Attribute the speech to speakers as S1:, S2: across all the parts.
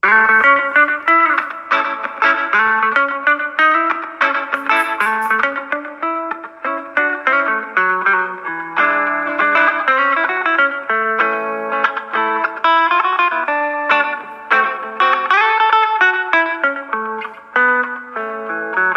S1: Hello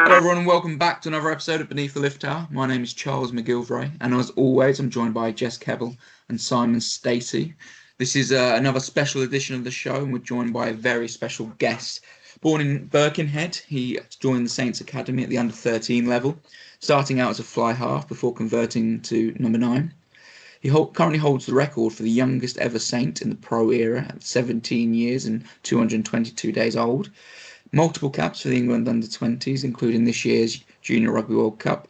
S1: everyone and welcome back to another episode of Beneath the Lift Tower. My name is Charles McGilvray and as always I'm joined by Jess Kevill and Simon Stacey. This is another special edition of the show and we're joined by a very special guest. Born in Birkenhead, he joined the Saints Academy at the under-13 level, starting out as a fly half before converting to number 9. He currently holds the record for the youngest ever Saint in the pro era at 17 years and 222 days old. Multiple caps for the England under-20s, including this year's Junior Rugby World Cup.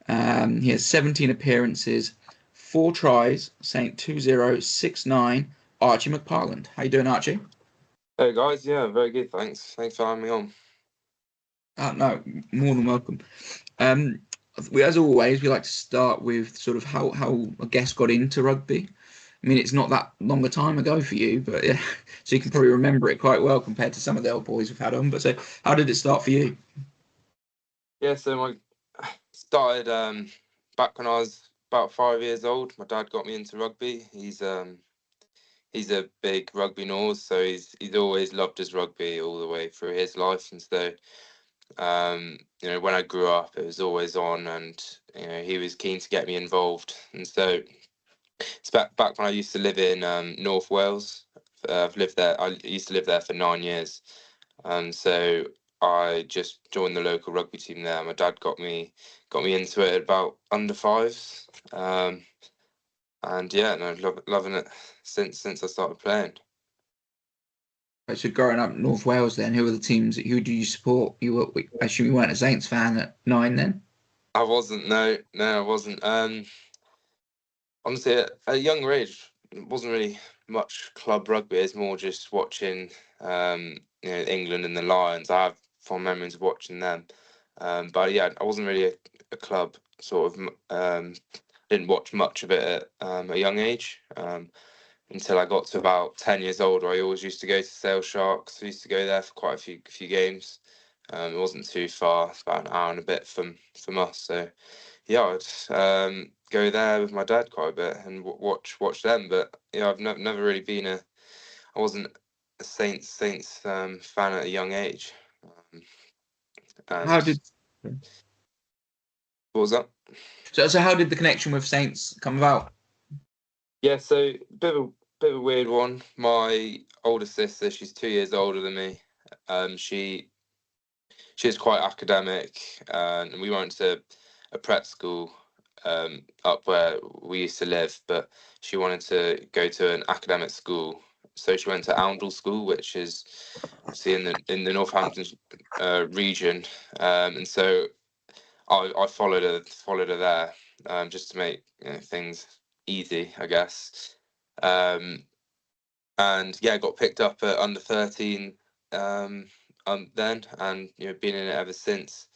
S1: He has 17 appearances, 4 tries, Saint 2069, Archie McParland. How you doing, Archie?
S2: Hey guys, yeah, very good, thanks. Thanks for having me on.
S1: No, more than welcome. As always, we like to start with sort of how a guest got into rugby. I mean, it's not that long a time ago for you, but yeah, so you can probably remember it quite well compared to some of the old boys we've had on. But so, how did it start for you?
S2: Yeah, so I started back when I was about 5 years old. My dad got me into rugby. He's a big rugby nose, so he's always loved his rugby all the way through his life. And so, when I grew up, it was always on, and he was keen to get me involved. And so, it's back when I used to live in North Wales. I've lived there. I used to live there for 9 years. So I just joined the local rugby team there. My dad got me into it at about under 5s. And yeah, no, loving it since I started playing.
S1: So growing up in North Wales, then who were the teams? Who do you support? I assume you weren't a Saints fan at 9 then.
S2: I wasn't. No, I wasn't. Honestly, at a younger age, it wasn't really much club rugby. It's more just watching, England and the Lions. I have fond memories of watching them. But yeah, I wasn't really a club sort of. Didn't watch much of it at a young age. Until I got to about 10 years old. I always used to go to Sale Sharks. I used to go there for quite a few games. It wasn't too far, it's about an hour and a bit from us. So yeah, I'd go there with my dad quite a bit and watch them. But yeah, I've never really been I wasn't a Saints fan at a young age.
S1: How did
S2: What was that?
S1: so how did the connection with Saints come about?
S2: Yeah, so bit of a weird one. My older sister, she's 2 years older than me. She's quite academic, and we went to a prep school up where we used to live, but she wanted to go to an academic school, so she went to Oundle School, which is obviously in the Northampton region, and so I followed her there, just to make things easy, I guess. And yeah, got picked up at under 13 then, and been in it ever since.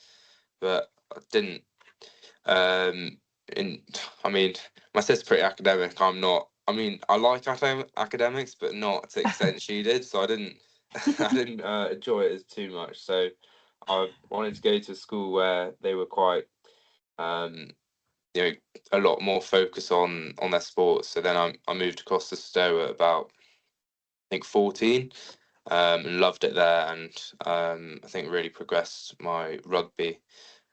S2: But I didn't. I mean, my sister's pretty academic. I'm not. I mean, I like academics, but not to the extent she did. So I didn't. I didn't enjoy it as too much. So I wanted to go to a school where they were quite, a lot more focus on their sports. So then I moved across to Stowe at about, I think, 14, and loved it there, and I think really progressed my rugby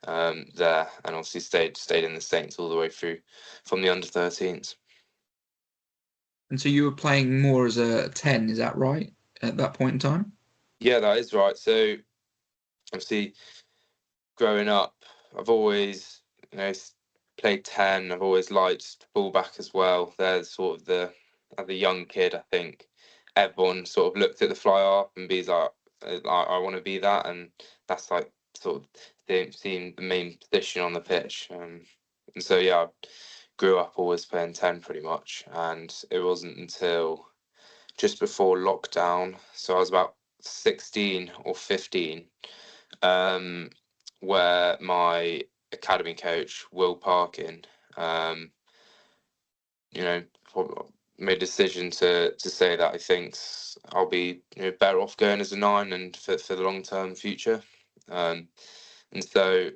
S2: there, and obviously stayed in the Saints all the way through from the under-13s.
S1: And so you were playing more as a 10, is that right, at that point in time?
S2: Yeah, that is right. So obviously, growing up, I've always played 10. I've always liked fullback as well. They're sort of as a young kid, I think everyone sort of looked at the fly half and be like, I want to be that, and that's like sort of the main position on the pitch. And so yeah, I grew up always playing 10 pretty much, and it wasn't until just before lockdown, so I was about 16 or 15, where my academy coach, Will Parkin, you know, made a decision to say that I think I'll be better off going as a 9 and for the long term future. And so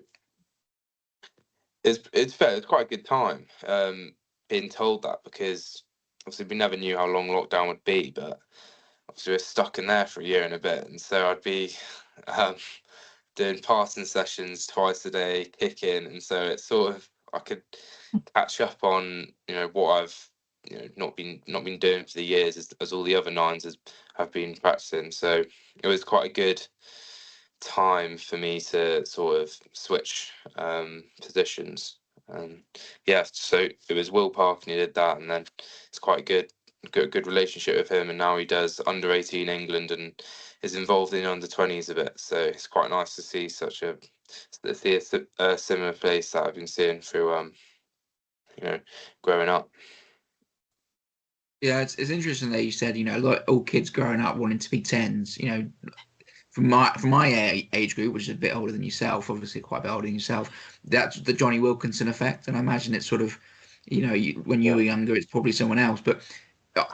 S2: it's fair. It's quite a good time being told that, because obviously we never knew how long lockdown would be, but obviously we're stuck in there for a year and a bit, and so I'd be um, doing passing sessions twice a day, kicking, and so it's sort of I could catch up on what I've not been doing for the years as all the other 9s have been practicing. So it was quite a good time for me to sort of switch positions. Yeah, so it was Will Park and he did that, and then it's quite a good relationship with him, and now he does under 18 England and is involved in under 20s a bit. So it's quite nice to see a similar place that I've been seeing through growing up.
S1: Yeah, it's interesting that you said, like all kids growing up wanting to be 10s, from my age group, which is a bit older than yourself, obviously quite a bit older than yourself, that's the Johnny Wilkinson effect. And I imagine it's sort of, when you were younger, it's probably someone else. But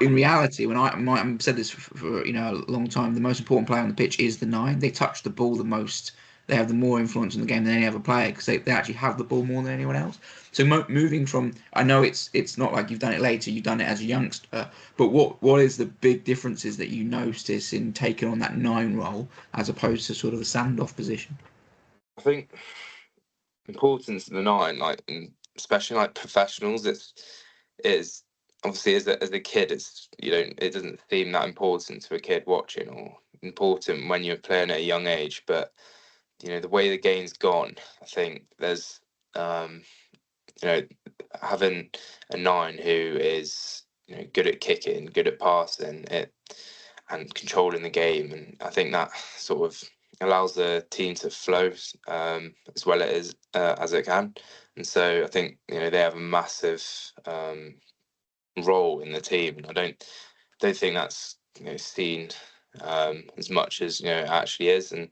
S1: in reality, when I've said this for a long time, the most important player on the pitch is the 9. They touch the ball the most. They have the more influence on the game than any other player, because they actually have the ball more than anyone else. So moving from, I know it's not like you've done it later, you've done it as a youngster, but what is the big differences that you notice in taking on that 9 role as opposed to sort of the standoff position?
S2: I think importance of the 9, like especially like professionals, it's obviously as a kid, it doesn't seem that important to a kid watching, or important when you're playing at a young age. But the way the game's gone, I think there's having a 9 who is good at kicking, good at passing it, and controlling the game, and I think that sort of allows the team to flow as well as it can. And so I think they have a massive role in the team, and I don't think that's seen as much as it actually is. And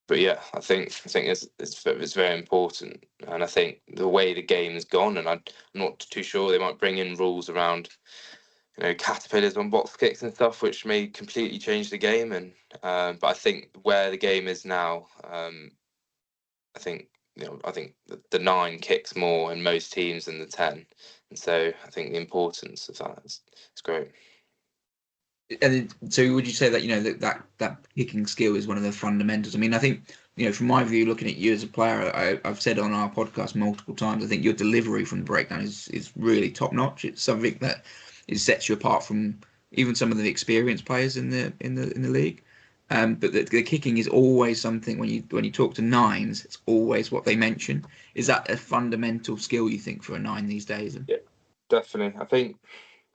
S2: but yeah, I think it's very important, and I think the way the game's gone, and I'm not too sure, they might bring in rules around caterpillars on box kicks and stuff, which may completely change the game. And but I think where the game is now, I think the 9 kicks more in most teams than the 10, and so I think the importance of that is great.
S1: And so would you say that that kicking skill is one of the fundamentals? I mean, I think from my view, looking at you as a player, I've said on our podcast multiple times, I think your delivery from the breakdown is really top notch. It's something that sets you apart from even some of the experienced players in the league. But the kicking is always something when you talk to 9s, it's always what they mention. Is that a fundamental skill, you think, for a 9 these days?
S2: Yeah, definitely. I think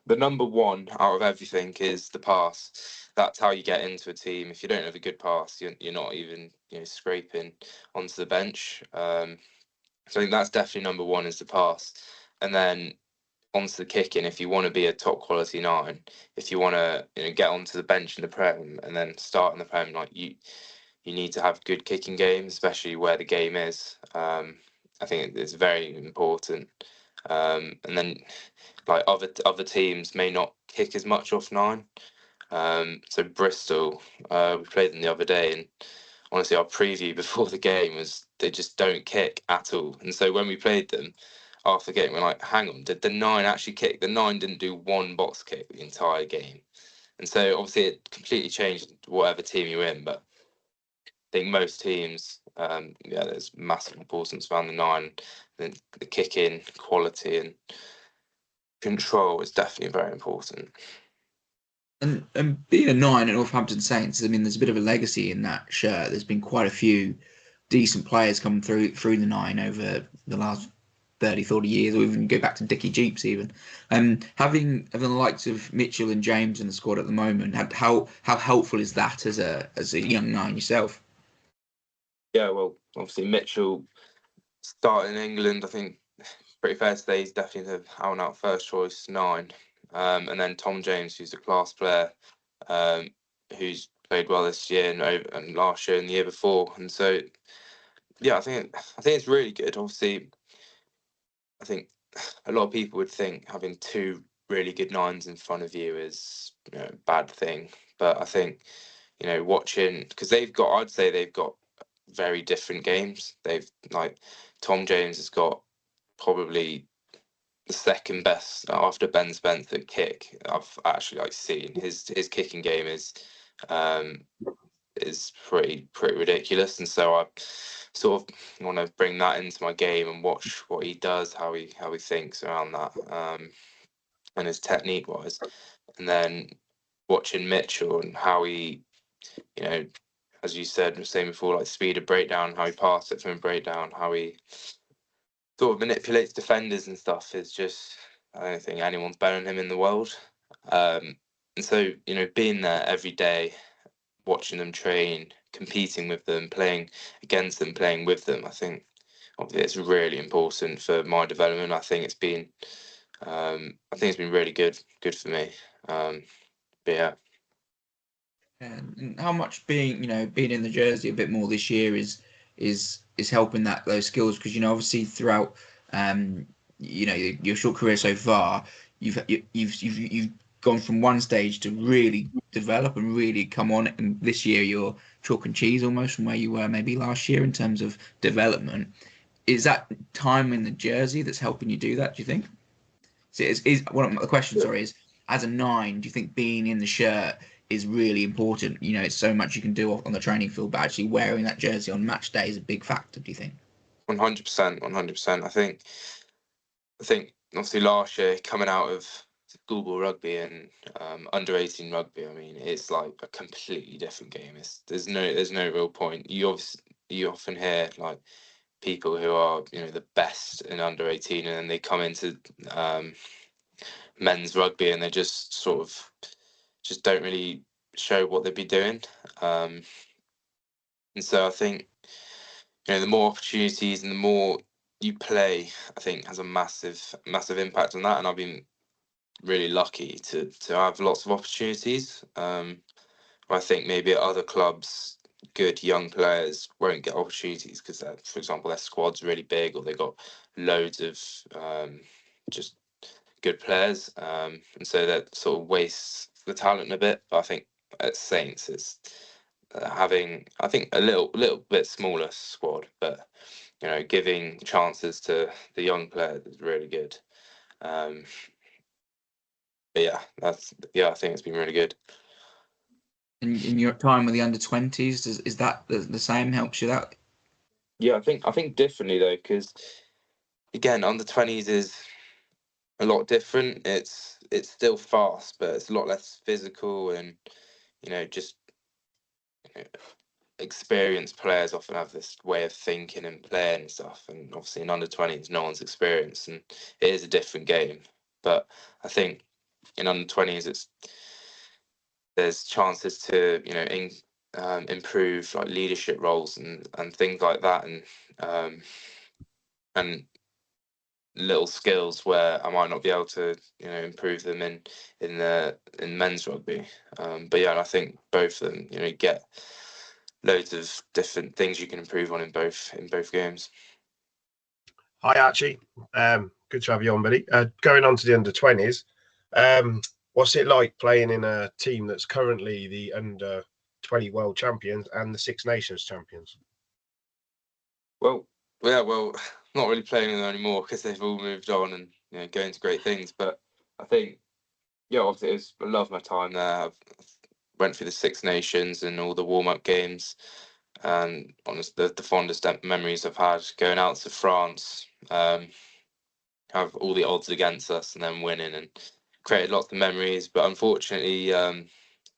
S2: the number 1 out of everything is the pass. That's how you get into a team. If you don't have a good pass, you're not even scraping onto the bench. So I think that's definitely number 1, is the pass, and then onto the kicking. If you want to be a top quality 9, if you want to get onto the bench in the Prem and then start in the Prem, like you need to have good kicking game, especially where the game is. I think it's very important. And then like other teams may not kick as much off 9. So Bristol, we played them the other day, and honestly, our preview before the game was they just don't kick at all. And so when we played them after the game, we're like, hang on, did the 9 actually kick? The 9 didn't do one box kick the entire game. And so obviously it completely changed whatever team you're in. But I think most teams, there's massive importance around the 9. The kicking quality and control is definitely very important.
S1: And being a 9 at Northampton Saints, I mean, there's a bit of a legacy in that shirt. There's been quite a few decent players come through the 9 over the last 30, 40 years, or even go back to Dickie Jeeps even. Having the likes of Mitchell and James in the squad at the moment, how helpful is that as a young 9 yourself?
S2: Yeah, well, obviously Mitchell started in England. I think pretty fair to say he's definitely the out-and-out first choice 9. And then Tom James, who's a class player, who's played well this year and last year and the year before. And so, yeah, I think it's really good. Obviously, I think a lot of people would think having 2 really good nines in front of you is, you know, a bad thing. But I think, you know, watching, because I'd say they've got very different games. They've, like, Tom James has got probably the second best after Ben Spencer kick I've actually like seen. His kicking game um is pretty ridiculous, and so I sort of want to bring that into my game and watch what he does, how he thinks around that, and his technique wise, and then watching Mitchell and how he, you know, as you said, was saying before, like speed of breakdown, how he passed it from breakdown, how he sort of manipulates defenders and stuff is just, I don't think anyone's better than him in the world. And so, you know, being there every day, watching them train, competing with them, playing against them, playing with them, I think obviously it's really important for my development. I think it's been really good for me. But yeah.
S1: And how much being in the jersey a bit more this year is helping those skills, because obviously throughout your short career so far, you've gone from one stage to really develop and really come on, and this year you're chalk and cheese almost from where you were maybe last year in terms of development. Is that time in the jersey that's helping you do that, do you think? So one of the questions, sorry, is as a nine, do you think being in the shirt is really important? It's so much you can do on the training field, but actually wearing that jersey on match day is a big factor, do you think?
S2: 100%, 100%. I think obviously last year coming out of schoolboy rugby and under-18 rugby, I mean, it's like a completely different game. There's no real point. You often hear like people who are, you know, the best in under-18, and then they come into men's rugby and they just sort of just don't really show what they'd be doing. And so I think, you know, the more opportunities and the more you play, I think has a massive impact on that. And I've been really lucky to have lots of opportunities. I think maybe at other clubs, good young players won't get opportunities because, for example, their squad's really big or they've got loads of just good players, and so that sort of wastes the talent a bit. But I think at Saints, it's having, I think, a little bit smaller squad, but you know, giving chances to the young players is really good. But yeah, I think it's been really good.
S1: In your time with the under-20s, is that the same? Helps you out?
S2: Yeah, I think differently though, because again, under 20s is a lot different. It's still fast, but it's a lot less physical, and you know, just you know, experienced players often have this way of thinking and playing and stuff. And obviously, in under 20s, no one's experienced, and it is a different game. But I think in under 20s, there's chances to, you know, improve like leadership roles and things like that, and little skills where I might not be able to, you know, improve them in men's rugby. But yeah, and I think both of them, you know, get loads of different things you can improve on in both games.
S3: Hi Archie, good to have you on, buddy. Going on to the under 20s, what's it like playing in a team that's currently the under 20 world champions and the Six Nations champions?
S2: Well, not really playing with them anymore because they've all moved on and, you know, going to great things. But I think, yeah, obviously I love my time there. I've went through the Six Nations and all the warm-up games, and honestly, the fondest memories I've had going out to France, have all the odds against us and then winning, and created lots of memories. But unfortunately,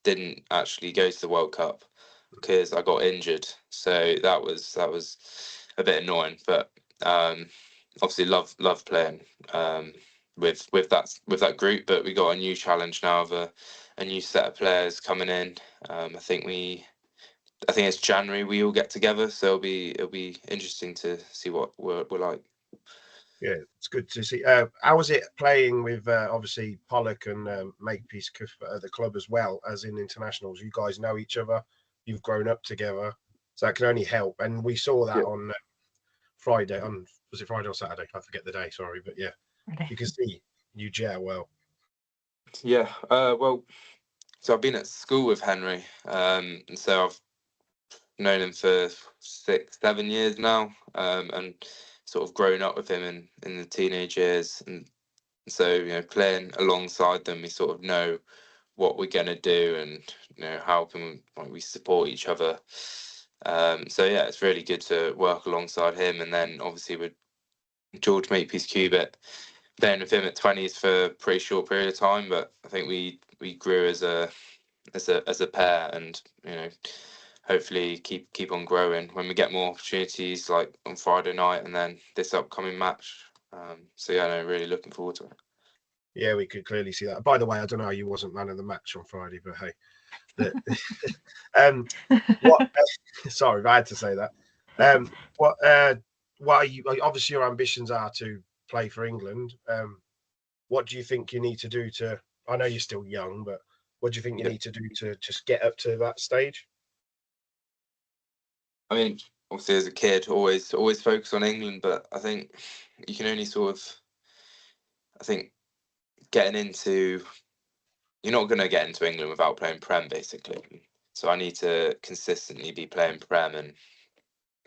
S2: didn't actually go to the World Cup because I got injured. So that was a bit annoying. But obviously love playing with that group. But we got a new challenge now of a new set of players coming in. I think it's January we all get together, so it'll be interesting to see what we're like.
S3: Yeah, it's good to see. How was it playing with obviously Pollock and Makepeace at the club as well as in internationals? You guys know each other, you've grown up together, so that can only help. And we saw that on Friday. Was it Friday or Saturday? I forget the day. Sorry, but yeah, you can see you gel well.
S2: Yeah. Well, so I've been at school with Henry, and so I've known him for 6, 7 years now, and sort of grown up with him in the teenage years, and so playing alongside them, we sort of know what we're gonna do, and how can we support each other. So yeah, it's really good to work alongside him, and then obviously with George Makepeace Cubitt, playing with him at 20s for a pretty short period of time, but I think we grew as a pair, and hopefully keep on growing when we get more opportunities like on Friday night and then this upcoming match. So yeah, no, really looking forward to it.
S3: Yeah, we could clearly see that. By the way, I don't know how you wasn't man of the match on Friday, but hey. What? Sorry, I had to say that. What? What are you? Obviously, your ambitions are to play for England. What do you think you need to do to? I know you're still young, but what do you think you need to do to just get up to that stage?
S2: I mean, obviously as a kid, always focus on England, but I think you can only sort of, I think getting into, you're not going to get into England without playing Prem, basically. So I need to consistently be playing Prem,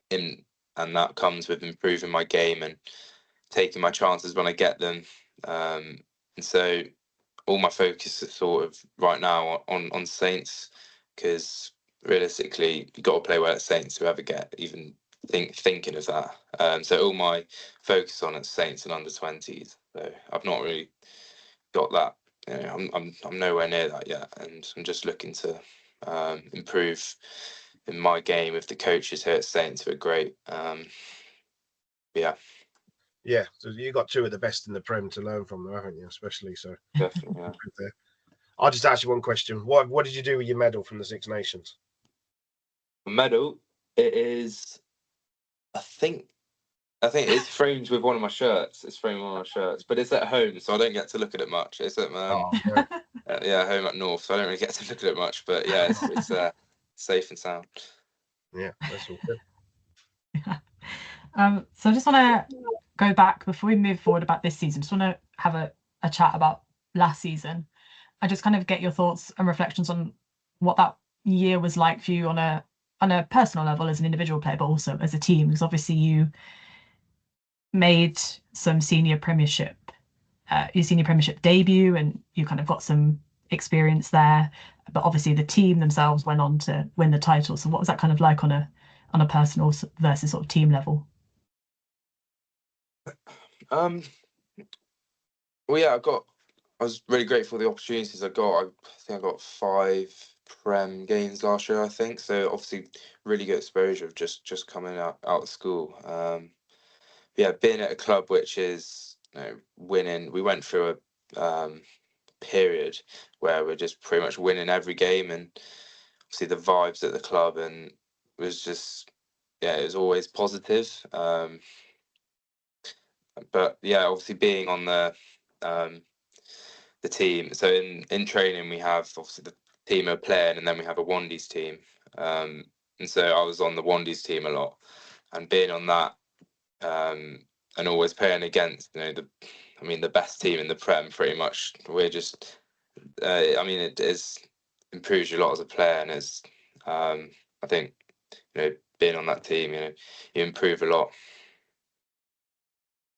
S2: in and that comes with improving my game and taking my chances when I get them. And so all my focus is sort of right now on Saints, because realistically you got to play well at Saints to ever get even thinking of that. So all my focus on at Saints and under 20s. So I've not really got that. I'm nowhere near that yet, and I'm just looking to improve in my game with the coaches here at Saints who are great. Yeah.
S3: Yeah, so you got two of the best in the Prem to learn from, though, haven't you? Especially so.
S2: Definitely. Yeah.
S3: I'll just ask you one question. What did you do with your medal from the Six Nations?
S2: Medal. It is. I think it's framed with one of my shirts. It's framed with one of my shirts, but it's at home, so I don't get to look at it much. It's at home up north, so I don't really get to look at it much. But yeah, it's safe and sound.
S3: Yeah, that's all good.
S4: So I just want to go back before we move forward about this season. Just want to have a chat about last season. I just kind of get your thoughts and reflections on what that year was like for you on a personal level as an individual player, but also as a team, because obviously you made some your senior premiership debut, and you kind of got some experience there. But obviously the team themselves went on to win the title. So what was that kind of like on a personal versus sort of team level?
S2: Well, yeah, I was really grateful for the opportunities I got. I think I got 5 Prem games last year, I think. So obviously, really good exposure of just coming out of school. Yeah, being at a club which is winning. We went through a period where we're just pretty much winning every game, and obviously the vibes at the club and was just it was always positive. But yeah, obviously being on the team. So in training we have obviously the team are playing, and then we have a Wandies team. And so I was on the Wandies team a lot, and being on that, and always playing against the best team in the Prem. Pretty much, we're just. It is improves you a lot as a player, and it's. I think being on that team, you improve a lot.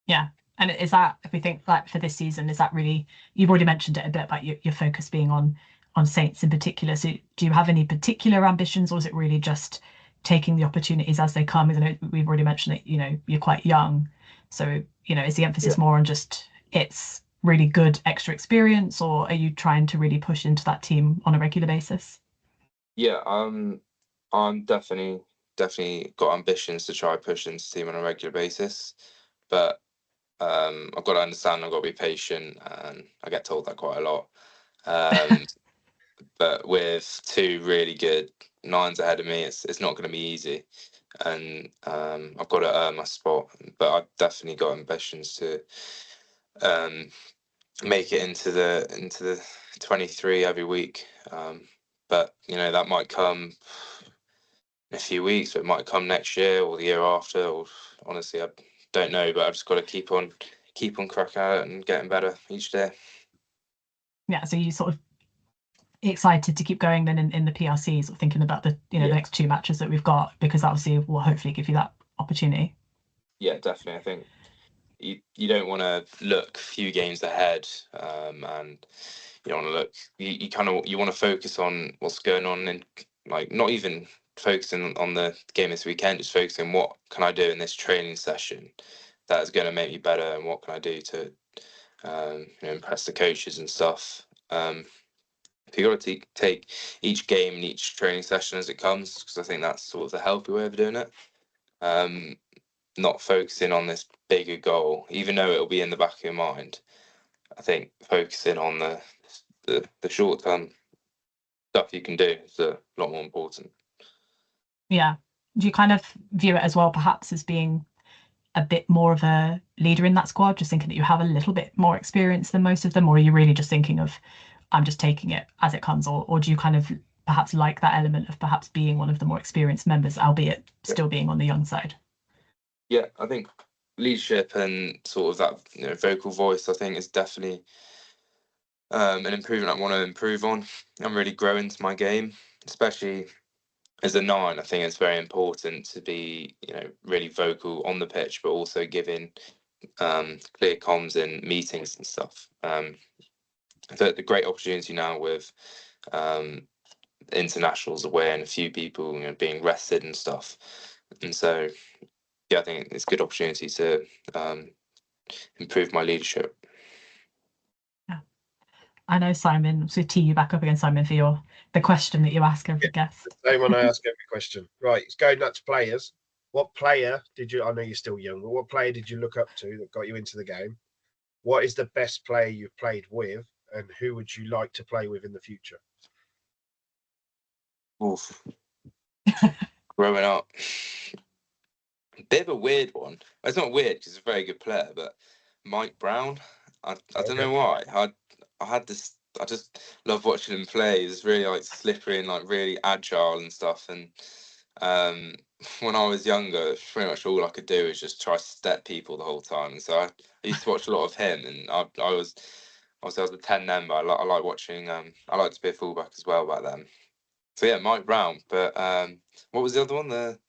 S4: Yeah. And is that, if we think like for this season, is that really, you've already mentioned it a bit about your focus being on Saints in particular. So do you have any particular ambitions, or is it really just taking the opportunities as they come? Because I know we've already mentioned that, you're quite young. So, is the emphasis more on just it's really good extra experience, or are you trying to really push into that team on a regular basis?
S2: Yeah, I'm definitely got ambitions to try push into the team on a regular basis, but I've got to understand, I've got to be patient, and I get told that quite a lot. But with 2 really good 9s ahead of me, it's not going to be easy, and I've got to earn my spot. But I've definitely got ambitions to make it into the 23 every week. But that might come in a few weeks, or it might come next year or the year after. Or honestly, I don't know. But I've just got to keep on cracking out and getting better each day.
S4: Yeah, so you sort of excited to keep going then in the PRCs, or thinking about the the next 2 matches that we've got, because obviously will hopefully give you that opportunity.
S2: Yeah, definitely. I think you don't want to look a few games ahead, and you don't want to look. You kind of want to focus on what's going on, and like not even focusing on the game this weekend, just focusing what can I do in this training session that is going to make me better, and what can I do to impress the coaches and stuff. You got to take each game and each training session as it comes, because I think that's sort of the healthy way of doing it. Not focusing on this bigger goal, even though it'll be in the back of your mind. I think focusing on the short term stuff you can do is a lot more important.
S4: Yeah. Do you kind of view it as well, perhaps, as being a bit more of a leader in that squad, just thinking that you have a little bit more experience than most of them, or are you really just thinking of, I'm just taking it as it comes, or do you kind of perhaps like that element of perhaps being one of the more experienced members, albeit still being on the young side?
S2: Yeah, I think leadership and sort of that vocal voice, I think, is definitely an improvement I want to improve on. I'm really growing to my game, especially as a 9. I think it's very important to be really vocal on the pitch, but also giving clear comms in meetings and stuff. The great opportunity now with internationals away and a few people being rested and stuff, and so yeah, I think it's a good opportunity to improve my leadership.
S4: Yeah, I know, Simon. So tee you back up again, Simon, for the question that you ask every guest.
S3: Same one I ask every question. Right, it's going up to players. What player did you? I know you're still young, but what player did you look up to that got you into the game? What is the best player you've played with, and who would you like to play with in the future?
S2: Oof. Growing up, a bit of a weird one. It's not weird because he's a very good player, but Mike Brown. I don't know why. I had this. I just love watching him play. He's really like slippery and like really agile and stuff. And when I was younger, pretty much all I could do was just try to step people the whole time. And so I used to watch a lot of him. And I was obviously I was a 10 then, but I like watching. I like to be a fullback as well back then. So yeah, Mike Brown. But what was the other one? The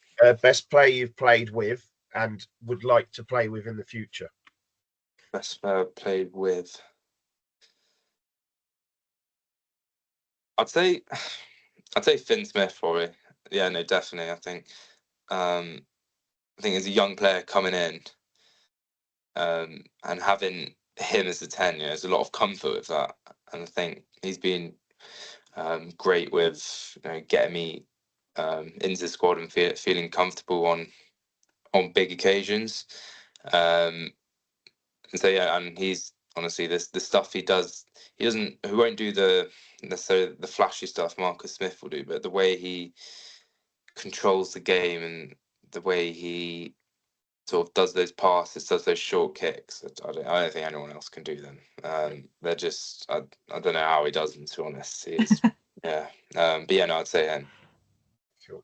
S3: Best player you've played with and would like to play with in the future.
S2: best player I've played with. I'd say Finn Smith probably. Yeah, no, definitely. I think as a young player coming in, and having him as the 10, there's a lot of comfort with that. And I think he's been great with getting me into the squad and feeling comfortable on big occasions. And so yeah, and he's honestly the stuff he does. He won't do necessarily the flashy stuff Marcus Smith will do, but the way he controls the game and the way he sort of does those passes, does those short kicks. I don't think anyone else can do them. They're just I don't know how he does them, to be honest. Yeah. But yeah, no, I'd say him.
S3: Sure.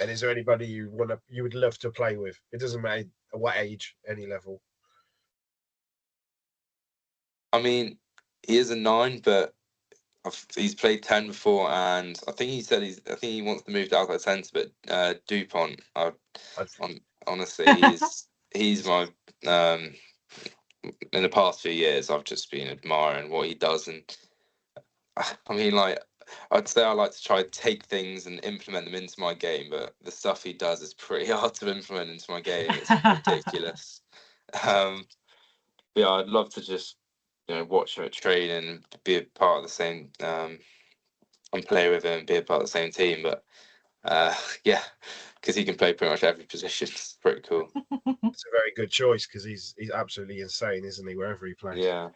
S3: And is there anybody you would love to play with? It doesn't matter at what age, any level.
S2: I mean, he is a 9, but he's played 10 before, and I think he said I think he wants to move to outside centre. But Dupont, honestly, he's my in the past few years, I've just been admiring what he does, and I mean, like, I'd say I like to try to take things and implement them into my game, but the stuff he does is pretty hard to implement into my game. It's ridiculous. Yeah, I'd love to just watch him at training and be a part of the same and play with him, be a part of the same team. But yeah, because he can play pretty much every position. It's pretty cool.
S3: It's a very good choice because he's absolutely insane, isn't he? Wherever he plays.
S2: Yeah.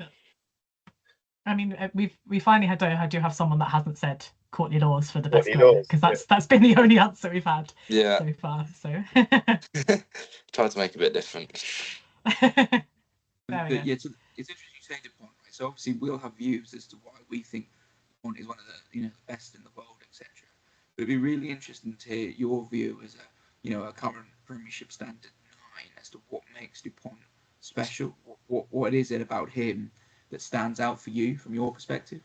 S4: I mean, we finally I do have someone that hasn't said Courtney Laws for the best
S3: Courtney
S4: player,
S3: Laws,
S4: because that's been the only answer we've had
S2: Yeah.
S4: so far. So
S2: Try to make it a bit different.
S1: But yeah, so it's interesting you say Dupont, right? So obviously we'll have views as to why we think Dupont is one of the the best in the world, etc. But it'd be really interesting to hear your view as a current Premiership standard 9 as to what makes Dupont special. What is it about him that stands out for you from your perspective?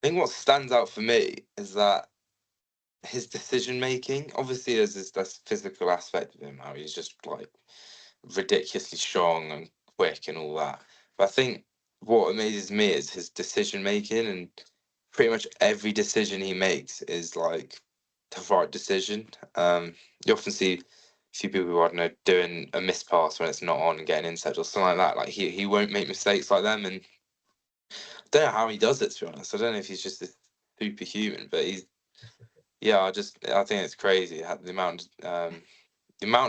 S2: think what stands out for me is that his decision making. Obviously, there's this physical aspect of him, how he's just like ridiculously strong and quick and all that. But I think what amazes me is his decision making, and pretty much every decision he makes is like the right decision. You often see a few people who, I don't know, doing a missed pass when it's not on and getting intercept or something like that. Like he won't make mistakes like them, and I don't know how he does it, to be honest. I don't know if he's just a superhuman, but I think it's crazy the amount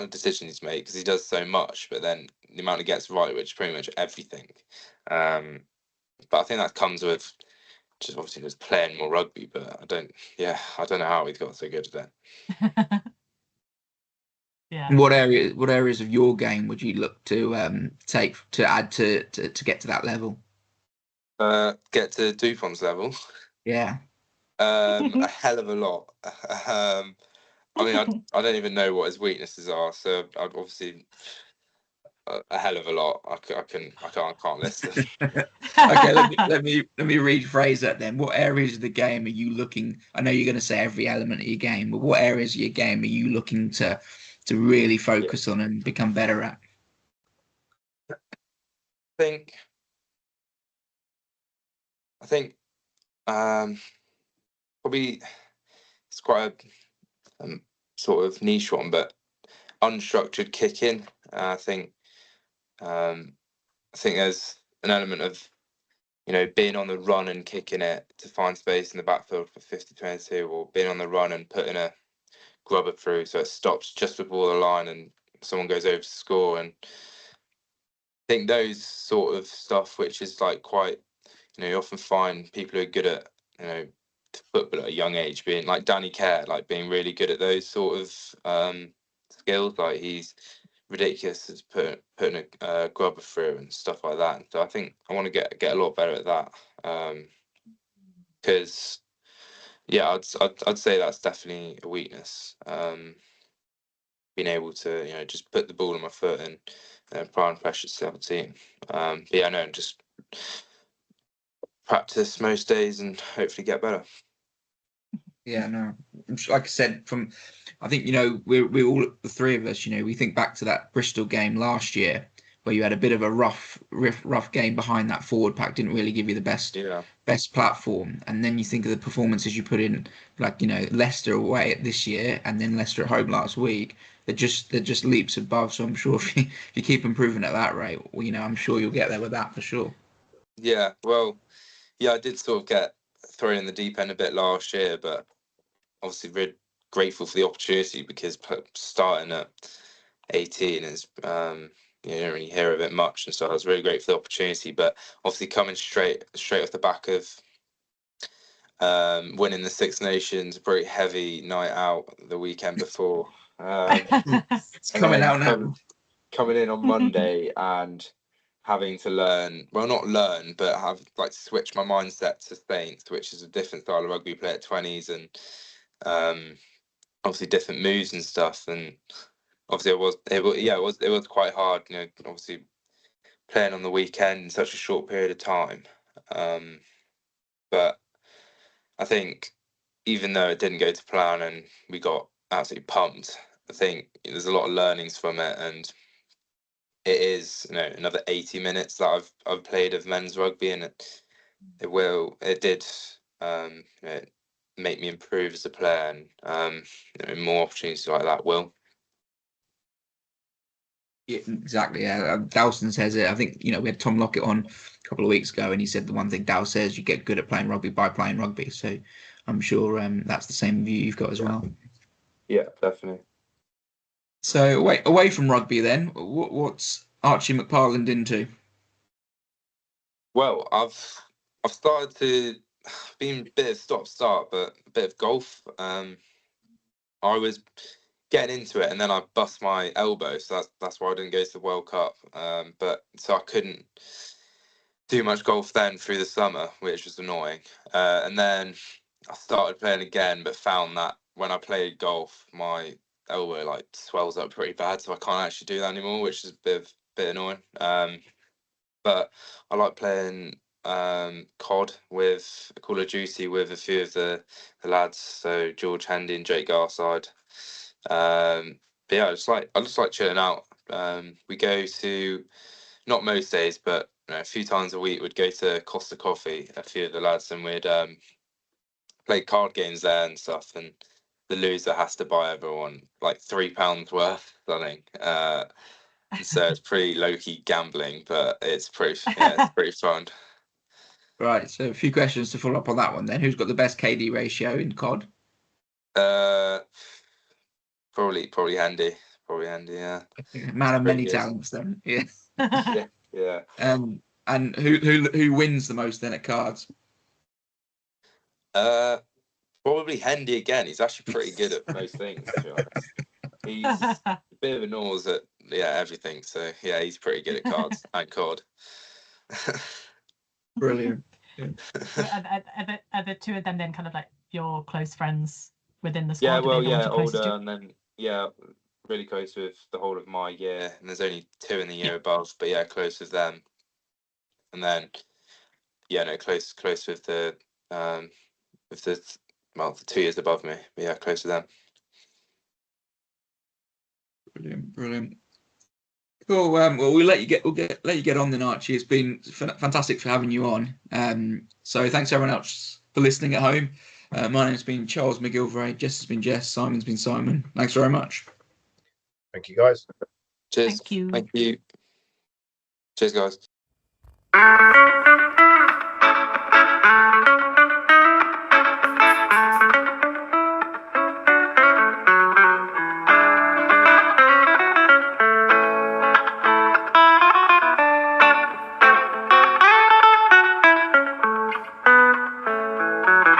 S2: of decisions he's made, because he does so much, but then the amount he gets right, which is pretty much everything. But I think that comes with just obviously just playing more rugby. But I don't know how he's got so good at it.
S4: Yeah.
S1: What areas of your game would you look to take to add to get to that level?
S2: Get to Dupont's level.
S1: Yeah.
S2: A hell of a lot. I mean, I don't even know what his weaknesses are, so I'd obviously a hell of a lot. I can't list them.
S1: Okay, let me rephrase that then. What areas of the game are you looking? I know you're going to say every element of your game, but what areas of your game are you looking to really focus on and become better at?
S2: I think probably it's quite a sort of niche one, but unstructured kicking. I think there's an element of, being on the run and kicking it to find space in the backfield for 50-22, or being on the run and putting a grubber through so it stops just before the line and someone goes over to score. And I think those sort of stuff, which is like quite, you often find people who are good at, football at a young age, being like Danny Kerr, like being really good at those sort of skills. Like he's ridiculous at putting a grubber through and stuff like that. So I think I want to get a lot better at that, because I'd say that's definitely a weakness. Being able to just put the ball on my foot and apply and pressure to the other team. But yeah, no, just practice most days and hopefully get better.
S1: Yeah, no, like I said, I think we're all, the three of us, we think back to that Bristol game last year where you had a bit of a rough game behind that forward pack, didn't really give you the best platform, and then you think of the performances you put in, like Leicester away this year and then Leicester at home last week. They're just leaps above. So I'm sure if you keep improving at that rate, I'm sure you'll get there with that for sure.
S2: Yeah, well, I did sort of get thrown in the deep end a bit last year, but obviously really grateful for the opportunity, because starting at 18 is you don't really hear of it much, and so I was really grateful for the opportunity. But obviously coming straight off the back of winning the Six Nations, pretty heavy night out the weekend before.
S1: It's coming out now.
S2: Coming in on Monday and having to not learn, but have like switch my mindset to Saints, which is a different style of rugby, play at 20s, and obviously different moves and stuff. And obviously it was quite hard, obviously playing on the weekend in such a short period of time. But I think even though it didn't go to plan and we got absolutely pumped, I think there's a lot of learnings from it, and it is another 80 minutes that I've played of men's rugby, and it did make me improve as a player, and more opportunities like that will.
S1: Yeah, exactly. Yeah, Dowson says it. I think we had Tom Lockett on a couple of weeks ago, and he said the one thing Dow says: you get good at playing rugby by playing rugby. So I'm sure that's the same view you've got as well.
S2: Yeah, definitely.
S1: So away from rugby, then, what's Archie McParland into?
S2: Well, I've started to been a bit of stop-start, but a bit of golf. I was getting into it, and then I bust my elbow, so that's why I didn't go to the World Cup. But so I couldn't do much golf then through the summer, which was annoying. And then I started playing again, but found that when I played golf, my elbow like swells up pretty bad, so I can't actually do that anymore, which is a bit annoying. But I like playing COD with Call of Duty with a few of the lads, so George Handy and Jake Garside. But yeah, I just like chilling out. We go to, not most days, but a few times a week, we'd go to Costa Coffee, a few of the lads, and we'd play card games there and stuff. And the loser has to buy everyone like £3 worth, I think. So it's pretty low-key gambling, but it's pretty fun.
S1: Right, so a few questions to follow up on that one then. Who's got the best KD ratio in COD?
S2: Probably Handy. Probably Handy, yeah.
S1: Man of many
S2: good.
S1: talents then. Yeah.
S2: Yeah.
S1: And who wins the most then at cards?
S2: Probably Handy again. He's actually pretty good at most things, to be honest. He's a bit of a nose at everything. So yeah, he's pretty good at cards and COD.
S1: Brilliant.
S4: Yeah. Are the two of them then kind of like your close friends within the squad?
S2: Yeah, well,
S4: yeah,
S2: older, and then really close with the whole of my year, and there's only 2 in the year above, but yeah, close with them. And then close with the the 2 years above me, but yeah, close to them.
S1: Brilliant. Cool. Well, we'll let you get on then, Archie. It's been fantastic for having you on. So thanks everyone else for listening at home. My name's been Charles McGilvray. Jess has been Jess. Simon's been Simon. Thanks very much.
S3: Thank you, guys.
S2: Cheers.
S4: Thank you.
S2: Cheers, guys.